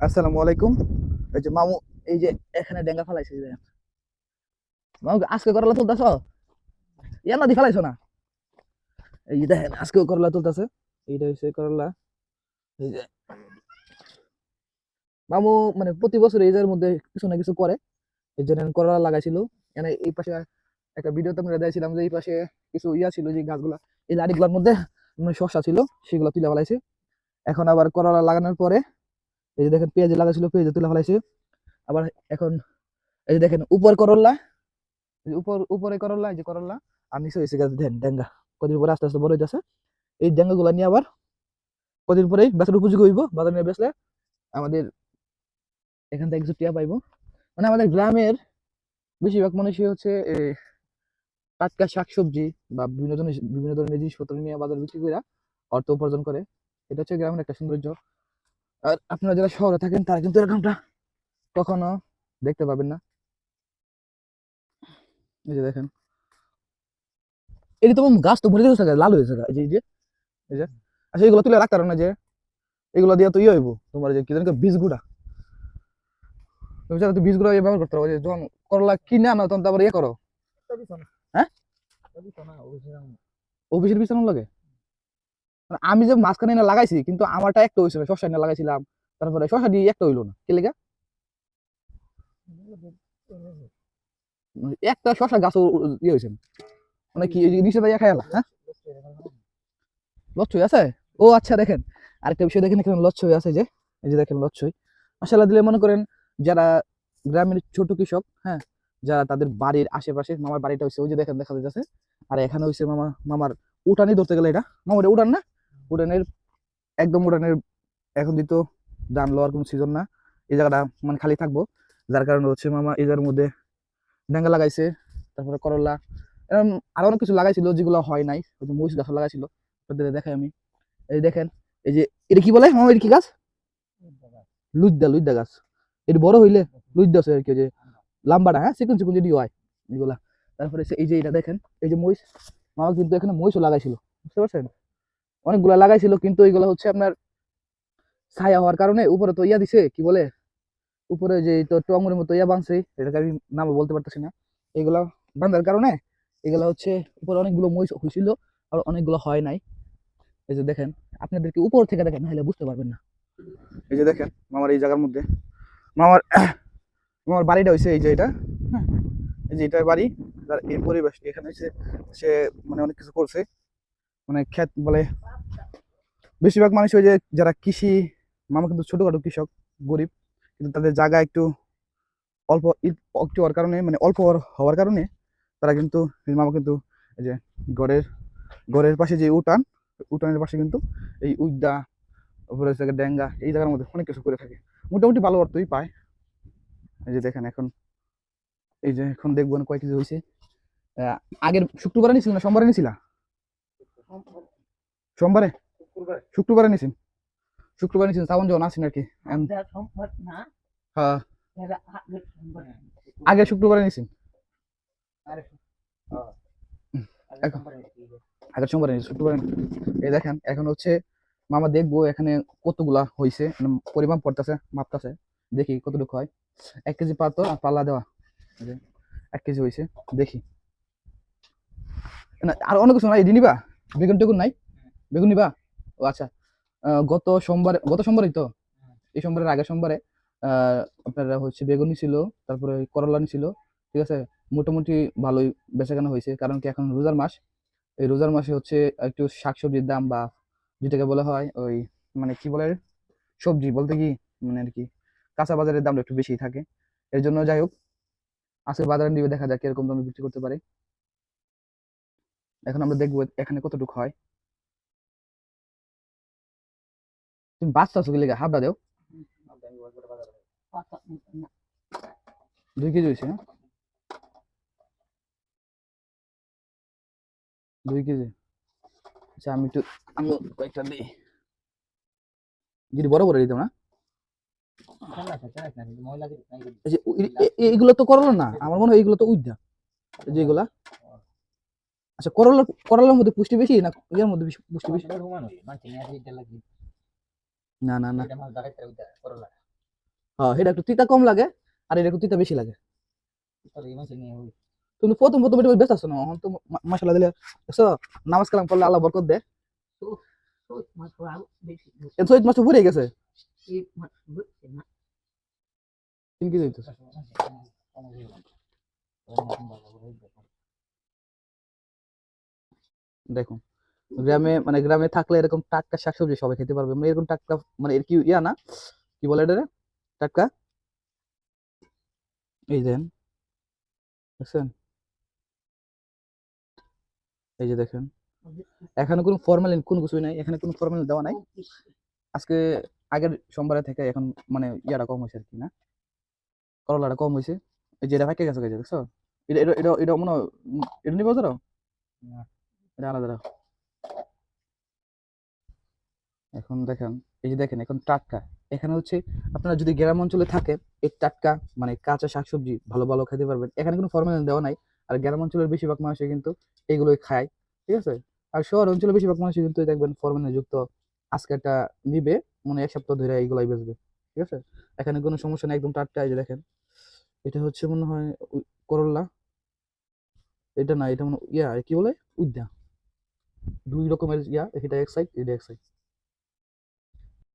আসসালামু আলাইকুম। এই যে মামু, এই যে এখানে ডেঙ্গা ফেলাইছে যে মামু, আজকে করলা তুলতাছ? ইয়ার নদী ফেলাইছো না? এই যে দেখেন আজকে করলা তুলতাছে। এইটা হচ্ছে করলা। এই যে মামু মানে প্রতি বছর এই জায়গার মধ্যে কিছু না কিছু করে। এই জন্য করলা লাগাইছিল। এখানে এই পাশে একটা ভিডিওতে আমরা দেখছিলাম যে এই পাশে কিছু ইয়া ছিল, যে গাছগুলা এই লাড়িগুলোর মধ্যে মানে শসা ছিল, সেগুলো তুলে ফেলাইছে। এখন আবার করলা লাগানোর পরে এই যে দেখেন পেঁয়াজ লাগাইছিল, পেঁয়াজ তুলে ফেলাইছে। আবার এখন এই যে দেখেন উপর করলা, এই যে উপরে করলা, এই যে করলা, আর নিচে হয়েছে গাছ ধ্যান ডেঙ্গা। কদিন পরে আস্তে আস্তে বড় হইতেছে। এই ডেঙ্গা গুলা নিয়ে আবার কদিন পরেই বেচার উপযোগী হইব, বাজারে নিয়ে বেচলে আমাদের এখান থেকে কিছু টিয়া পাইবো। মানে আমাদের গ্রামের বেশিরভাগ মানুষই হচ্ছে টাটকা শাকসবজি বা বিভিন্ন ধরনের জিনিসপত্র নিয়ে বাজারে বিক্রি করে অর্থ উপার্জন করে। এটা হচ্ছে গ্রামের একটা সৌন্দর্য। আর আপনারা যারা শহরে থাকেন তারা কিন্তু এরকমটা কখনো দেখতে পাবেন না। এই যে দেখেন, এটি তোমার গাছ তো মরে গেছে, লাল হয়েছে গা। এই যে আচ্ছা, এগুলো তুলে রাখতে পারো না? যে এগুলো দিয়ে তো ইয়ে হইব তোমার, যে কি জানি বীজ গুড়া, তুমি চাইলে তো বীজ গুঁড়া ব্যবহার করতে পারো। যে যখন করলা কিনে আনো তখন তো আবার ইয়ে করো। হ্যাঁ, অফিসের বিছানো লাগে। মানে আমি যে মাঝখানে এনে লাগাইছি, কিন্তু আমারটা একটা হয়েছিল, শসা এনে লাগাইছিলাম, তারপরে শসা দিয়ে একটা হইলো না, কি লেগে? একটা শসা গাছ ইয়ে হয়েছে না। মানে কি নিচে দিয়ে খাইলা? হ্যাঁ, লচ্ছই আছে। ও আচ্ছা, দেখেন আরেকটা বিষয় দেখেন, এখানে লচ্ছই আছে। যে এই যে দেখেন লচ্ছই মশালা দিলে মনে করেন যারা গ্রামের ছোট কৃষক, হ্যাঁ, যারা তাদের বাড়ির আশেপাশে, মামার বাড়িটা হচ্ছে ওই যে দেখেন দেখা যাচ্ছে। আর এখানে হচ্ছে মামার উঠানি ধরতে গেলে, এটা মামার উঠান না, উঠানের একদম উঠানের। এখন দিত ধান লওয়ার কোনো সিজন না, এই জায়গাটা মানে খালি থাকবো। যার কারণে হচ্ছে মামা এই জায়গার মধ্যে ডেঙ্গা লাগাইছে, তারপরে করলা, এরকম আরো অনেক কিছু লাগাইছিল যেগুলো হয় নাই। ওই যে মরিচ গাছ লাগাইছিল, আপনাদের দেখাই আমি। এই দেখেন, এই যে এটা কি বলে মামা, এটা কি গাছ? লুইদ্দা, লুইদ্দা গাছ। এটা বড় হইলে লুইদ্দা আছে আর কি, যে লাম্বাটা, হ্যাঁ, চিকুন চিকুন যদি হয় এগুলা। তারপরে এই যে এটা দেখেন, এই যে মরিচ, মামা কিন্তু এখানে মরিচও লাগাইছিল, বুঝতে পারছেন? অনেকগুলা লাগাইছিল, কিন্তু এইগুলা হচ্ছে আপনার ছায়া হওয়ার কারণে উপরে তো ইয়া দিছে, কি বলে, উপরে যে তো টঙের মতো ইয়া বানছে, এটাকে আমি নাম বলতে পারতেছি না। এগুলা বান্ধার কারণে এগুলা হচ্ছে উপরে অনেকগুলো মরিচ হয়েছিল, আর অনেকগুলো হয় নাই। এই যে দেখেন, আপনাদেরকে উপর থেকে দেখেন, নাহলে বুঝতে পারবেন না। এই যে দেখেন মামার এই জায়গার মধ্যে, মামার মামার বাড়িটা হয়েছে এই যে এটা, হ্যাঁ, এই যে এটার বাড়ি। তার এই পরিবেশ এখানে এসে সে মানে অনেক কিছু করছে, মানে ক্ষেত বলে। বেশিরভাগ মানুষ ওই যে যারা কৃষি, মামা কিন্তু ছোটখাটো কৃষক, গরিব, কিন্তু তাদের জায়গা একটু অল্প, একটু হওয়ার কারণে, মানে অল্প হওয়ার কারণে তারা কিন্তু, মামা কিন্তু এই যে ঘরের ঘরের পাশে যে উঠান, উঠানের পাশে কিন্তু এই উইডা, তারপরে হচ্ছে ডেঙ্গা, এই জায়গার মধ্যে অনেক কিছু করে থাকে। মোটামুটি ভালো অর্থই পায়। এই যে দেখেন এখন, এই যে এখন দেখবো না কয় কেজি হয়েছে। আহ, আগের শুক্রবারে নিছিল না সোমবারে নিছিলা? সোমবারে, শুক্রবারে নিছেন, শুক্রবারে নিছেন শ্রাবণ যখন আসেন আর কি। হ্যাঁ, আগের শুক্রবারে নিছেন। এখন আগের সোমবারে নিছেন, শুক্রবারে না। এই দেখেন এখন হচ্ছে মামা দেখবো এখানে কতগুলা হয়েছে, মানে পরিমাপ করতেছে, মাপতেছে, দেখি কতটুকু হয়। 1 কেজি পাতো আর পাল্লা দেওয়া, এই যে 1 কেজি হয়েছে, দেখি। না আর অন্য কিছু নাই, এটি নিবা? বেগুন টেগুন নাই? বেগুন নিবা? ও আচ্ছা। গত সোমবারই তো, এই সোমবারের আগের সোমবারে আপনারা হচ্ছে বেগুন ছিল, তারপরে করলা ছিল, ঠিক আছে। মোটামুটি ভালোই বেচাকেনা হয়েছে, কারণ কি এখন রোজার মাস। এই রোজার মাসে হচ্ছে একটু শাকসবজির দাম, বা যেটাকে বলা হয় ওই, মানে কি বলে, সবজি বলতে কি, মানে আর কি কাঁচা বাজারের দামটা একটু বেশি থাকে। এর জন্য যাই হোক, আজকে বাজারে নিয়ে দেখা যাক কিরকম দামে বিক্রি করতে পারে। এখন আমরা দেখবো এখানে কতটুকু হয়। তুমি বাঁচতে আছো কি লেগে হাবড়া দেও? 2 কেজি হয়েছে, হ্যাঁ, 2 কেজি। আচ্ছা আমি কয়েকটা দিই, যদি বড় বড় দিতাম না। এই যে এইগুলো তো করলা না, আমার মনে হয় এইগুলো তো উদ্যা, যেগুলা। আচ্ছা, করলার মধ্যে পুষ্টি বেশি না এর মধ্যে পুষ্টি বেশি? না না না, হ্যাঁ এটা একটু তিতা কম লাগে, আর এটা একটু তিতা বেশি লাগে। আর এই মাছে নিয়ে ওই তুমি প্রথম প্রথম এটা ব্যস্ত আছো না, এখন তো মাশাআল্লাহ দিলে দেখছো, নামাজ কালাম করলে আল্লাহ বরকত দেয়। তো তো মাছ পড়া বেশি এর সহিত মাছ ভরে গেছে। এই মাছ বুঝছে না। 3 কেজি হইতেছে। দেখুন গ্রামে মানে গ্রামে থাকলে এরকম টাটকা শাকসবজি সবাই খেতে পারবে, মানে এরকম টাটকা, মানে এর কি ইয়া না, কি বলে এটা রে? টাটকা, এই দেন, দেখছেন, এই যে দেখেন, এখানে কোনো ফরমালিন কোনো কিছুই নাই, এখানে কোনো ফরমালিন দেওয়া নাই। আজকে আগের সোমবারে থেকে এখন মানে ইয়াটা কম হয়েছে আর কি, না করলাটা কম হয়েছে। এই যে এটা ফাইকে গেছে গেছে দেখছো, এটা এটা এটা এটা মনে হয়, এটা নিবো ধরো, এটা আলাদা রাখো। এখন দেখেন, এই যে দেখেন এখন টাটকা, এখানে হচ্ছে আপনারা যদি গ্রাম অঞ্চলে থাকেন, এই টাটকা মানে কাঁচা শাকসবজি ভালো ভালো খেতে পারবেন, এখানে কোনো ফরমালিন দেওয়া নাই। আর গ্রাম অঞ্চলের বেশিরভাগ মানুষই কিন্তু এগুলোই খায়, ঠিক আছে। আর শহর অঞ্চলের বেশিরভাগ মানুষই কিন্তু দেখবেন ফরমালিন যুক্ত, আজকে একটা নিবে, মানে 1 সপ্তাহ ধরে এইগুলাই বেচবে, ঠিক আছে। এখানে কোনো সমস্যা নেই, একদম টাটকা। এই যে দেখেন, এটা হচ্ছে মনে হয় করল্লা, এটা না, এটা মনে ইয়া কি বলে, উদ্যা, 2 রকমের ইয়া, এটা এক সাইড, এটা এক সাইড।